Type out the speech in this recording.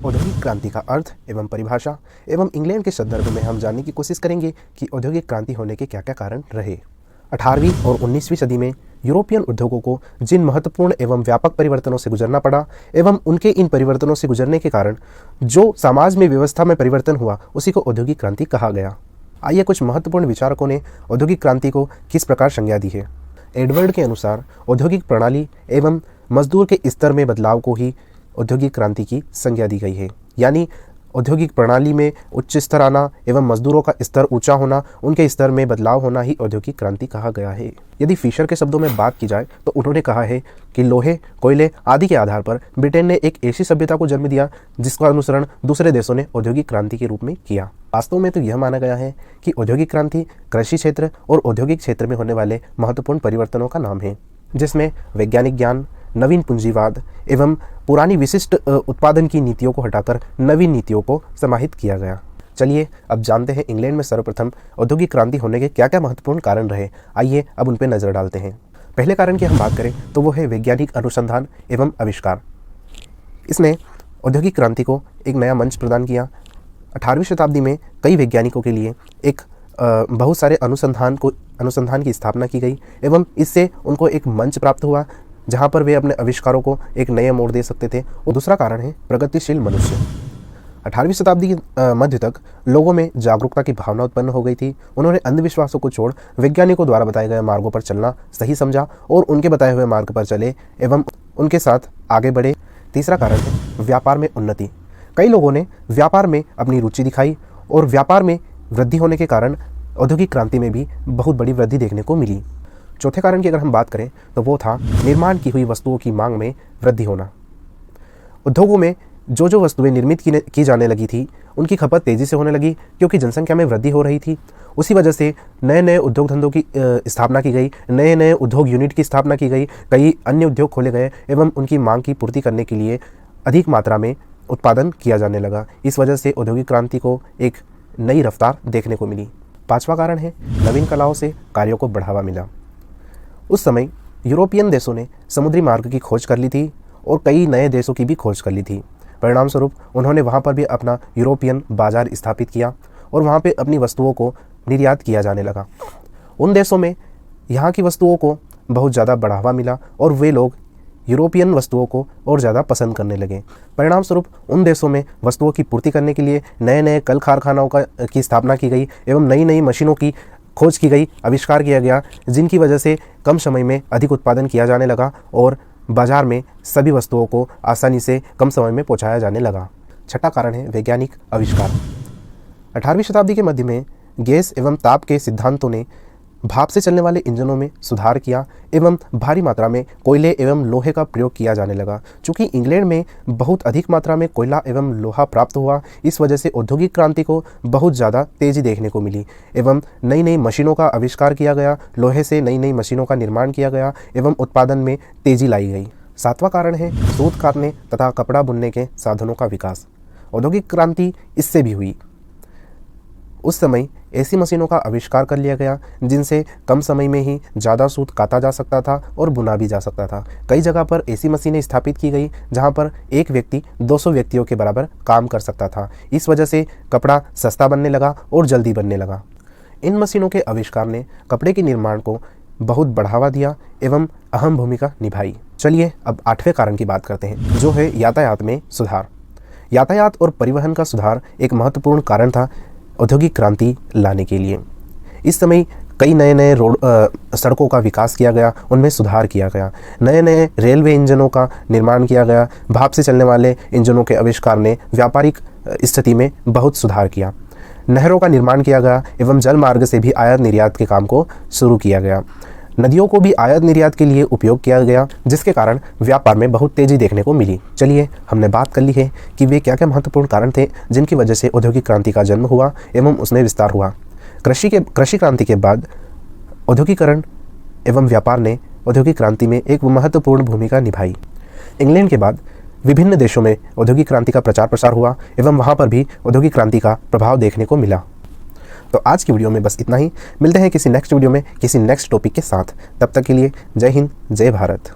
औद्योगिक क्रांति का अर्थ एवं परिभाषा एवं इंग्लैंड के संदर्भ में हम जानने की कोशिश करेंगे कि औद्योगिक क्रांति होने के क्या क्या कारण रहे। 18वीं और 19वीं सदी में यूरोपियन उद्योगों को जिन महत्वपूर्ण एवं व्यापक परिवर्तनों से गुजरना पड़ा एवं उनके इन परिवर्तनों से गुजरने के कारण जो समाज में व्यवस्था में परिवर्तन हुआ उसी को औद्योगिक क्रांति कहा गया। आइए कुछ महत्वपूर्ण विचारकों ने औद्योगिक क्रांति को किस प्रकार संज्ञा दी है। एडवर्ड के अनुसार औद्योगिक प्रणाली एवं मजदूर के स्तर में बदलाव को ही औद्योगिक क्रांति की संज्ञा दी गई है। यानी औद्योगिक प्रणाली में उच्च स्तर आना एवं मजदूरों का स्तर ऊंचा होना, उनके स्तर में बदलाव होना ही औद्योगिक क्रांति कहा गया है। यदि फिशर के शब्दों में बात की जाए तो उन्होंने कहा है कि लोहे, कोयले आदि के आधार पर ब्रिटेन ने एक ऐसी सभ्यता को जन्म दिया जिसका अनुसरण दूसरे देशों ने औद्योगिक क्रांति के रूप में किया। वास्तव में तो यह माना गया है कि औद्योगिक क्रांति कृषि क्षेत्र और औद्योगिक क्षेत्र में होने वाले महत्वपूर्ण परिवर्तनों का नाम है, जिसमें वैज्ञानिक ज्ञान, नवीन पूंजीवाद एवं पुरानी विशिष्ट उत्पादन की नीतियों को हटाकर नवीन नीतियों को समाहित किया गया। चलिए अब जानते हैं इंग्लैंड में सर्वप्रथम औद्योगिक क्रांति होने के क्या क्या महत्वपूर्ण कारण रहे। आइए अब उन पर नजर डालते हैं। पहले कारण की हम बात करें तो वो है वैज्ञानिक अनुसंधान एवं आविष्कार। इसने औद्योगिक क्रांति को एक नया मंच प्रदान किया। 18वीं शताब्दी में कई वैज्ञानिकों के लिए एक बहुत सारे अनुसंधान की स्थापना की गई एवं इससे उनको एक मंच प्राप्त हुआ जहाँ पर वे अपने आविष्कारों को एक नया मोड़ दे सकते थे। और दूसरा कारण है प्रगतिशील मनुष्य। 18वीं शताब्दी के मध्य तक लोगों में जागरूकता की भावना उत्पन्न हो गई थी। उन्होंने अंधविश्वासों को छोड़ वैज्ञानिकों द्वारा बताए गए मार्गों पर चलना सही समझा और उनके बताए हुए मार्ग पर चले एवं उनके साथ आगे बढ़े। तीसरा कारण है व्यापार में उन्नति। कई लोगों ने व्यापार में अपनी रुचि दिखाई और व्यापार में वृद्धि होने के कारण औद्योगिक क्रांति में भी बहुत बड़ी वृद्धि देखने को मिली। चौथे कारण की अगर हम बात करें तो वो था निर्माण की हुई वस्तुओं की मांग में वृद्धि होना। उद्योगों में जो वस्तुएं निर्मित की जाने लगी थी उनकी खपत तेजी से होने लगी क्योंकि जनसंख्या में वृद्धि हो रही थी। उसी वजह से नए नए उद्योग धंधों की स्थापना की गई, नए नए उद्योग यूनिट की स्थापना की गई, कई अन्य उद्योग खोले गए एवं उनकी मांग की पूर्ति करने के लिए अधिक मात्रा में उत्पादन किया जाने लगा। इस वजह से औद्योगिक क्रांति को एक नई रफ्तार देखने को मिली। पांचवा कारण है नवीन कलाओं से कार्यों को बढ़ावा मिला। उस समय यूरोपियन देशों ने समुद्री मार्ग की खोज कर ली थी और कई नए देशों की भी खोज कर ली थी। परिणाम स्वरूप उन्होंने वहाँ पर भी अपना यूरोपियन बाजार स्थापित किया और वहाँ पे अपनी वस्तुओं को निर्यात किया जाने लगा। उन देशों में यहाँ की वस्तुओं को बहुत ज़्यादा बढ़ावा मिला और वे लोग यूरोपियन वस्तुओं को और ज़्यादा पसंद करने लगे। परिणाम स्वरूप उन देशों में वस्तुओं की पूर्ति करने के लिए नए नए कल कारखानों की स्थापना की गई एवं नई नई मशीनों की खोज की गई, आविष्कार किया गया, जिनकी वजह से कम समय में अधिक उत्पादन किया जाने लगा और बाजार में सभी वस्तुओं को आसानी से कम समय में पहुंचाया जाने लगा। छठा कारण है वैज्ञानिक आविष्कार। 18वीं शताब्दी के मध्य में गैस एवं ताप के सिद्धांतों ने भाप से चलने वाले इंजनों में सुधार किया एवं भारी मात्रा में कोयले एवं लोहे का प्रयोग किया जाने लगा। चूँकि इंग्लैंड में बहुत अधिक मात्रा में कोयला एवं लोहा प्राप्त हुआ, इस वजह से औद्योगिक क्रांति को बहुत ज़्यादा तेज़ी देखने को मिली एवं नई नई मशीनों का आविष्कार किया गया, लोहे से नई नई मशीनों का निर्माण किया गया एवं उत्पादन में तेज़ी लाई गई। सातवां कारण है सूत काटने तथा कपड़ा बुनने के साधनों का विकास। औद्योगिक क्रांति इससे भी हुई। उस समय ऐसी मशीनों का आविष्कार कर लिया गया जिनसे कम समय में ही ज़्यादा सूत काटा जा सकता था और बुना भी जा सकता था। कई जगह पर ऐसी मशीनें स्थापित की गई जहां पर एक व्यक्ति 200 व्यक्तियों के बराबर काम कर सकता था। इस वजह से कपड़ा सस्ता बनने लगा और जल्दी बनने लगा। इन मशीनों के आविष्कार ने कपड़े के निर्माण को बहुत बढ़ावा दिया एवं अहम भूमिका निभाई। चलिए अब 8वें कारण की बात करते हैं, जो है यातायात में सुधार। यातायात और परिवहन का सुधार एक महत्वपूर्ण कारण था औद्योगिक क्रांति लाने के लिए। इस समय कई नए नए सड़कों का विकास किया गया, उनमें सुधार किया गया। नए नए रेलवे इंजनों का निर्माण किया गया। भाप से चलने वाले इंजनों के आविष्कार ने व्यापारिक स्थिति में बहुत सुधार किया। नहरों का निर्माण किया गया एवं जल मार्ग से भी आयात निर्यात के काम को शुरू किया गया। नदियों को भी आयात निर्यात के लिए उपयोग किया गया, जिसके कारण व्यापार में बहुत तेजी देखने को मिली। चलिए हमने बात कर ली है कि वे क्या क्या महत्वपूर्ण कारण थे जिनकी वजह से औद्योगिक क्रांति का जन्म हुआ एवं उसमें विस्तार हुआ। कृषि क्रांति के बाद औद्योगिकरण एवं व्यापार ने औद्योगिक क्रांति में एक महत्वपूर्ण भूमिका निभाई। इंग्लैंड के बाद विभिन्न देशों में औद्योगिक क्रांति का प्रचार प्रसार हुआ एवं वहाँ पर भी औद्योगिक क्रांति का प्रभाव देखने को मिला। तो आज की वीडियो में बस इतना ही। मिलते हैं किसी नेक्स्ट वीडियो में किसी नेक्स्ट टॉपिक के साथ। तब तक के लिए जय हिंद, जय भारत।